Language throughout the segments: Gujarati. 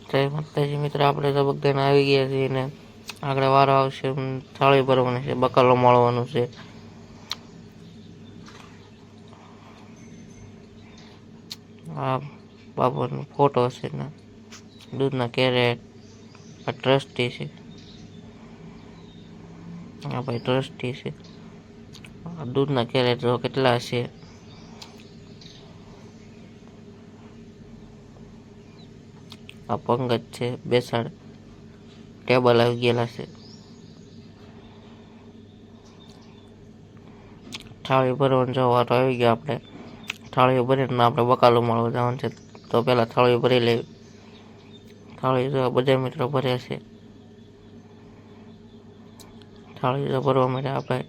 જય માતાજી મિત્રો, આપણે તો બધાને આવી ગયા છીએ ને આગળ વારો આવશે થાળી ભરવાની છે, બકાલો મળવાનું છે. આ બાબરનો ફોટો છે ને દૂધના કેરેટ. આ ટ્રસ્ટી છે, આ ભાઈ ટ્રસ્ટી છે. દૂધના કેરેટ જો કેટલા છે. આ પંગજ છે, બેસાડ ટેબલ આવી ગયેલા છે. થાળી ભરવાનો જવાનો આવી ગયો. આપણે થાળીઓ ભરીને આપણે બકાલો મળવા જવાનું છે, તો પહેલાં થાળીઓ ભરી લેવી. થાળી જો બધા મિત્રો ભર્યા છે. થાળી જો ભરવા માટે આપણે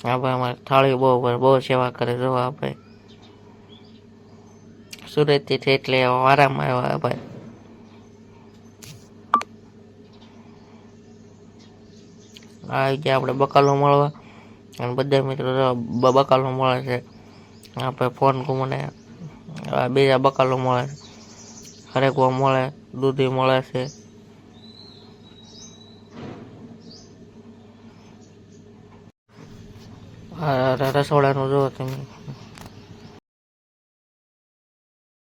અમારે થાળી બહુ સેવા કરે. જો આપણે સુરતથી છે એટલે વારામાં આવ્યા ભાઈ. આવી ગયા આપણે બકાલો મળવા, અને બધા મિત્રો બકાલો મળે છે. આપણે ફોન મને બીજા બકાલો મળે છે, હરેકવા મળે, દૂધી મળે છે. રસોડાનું જો તમે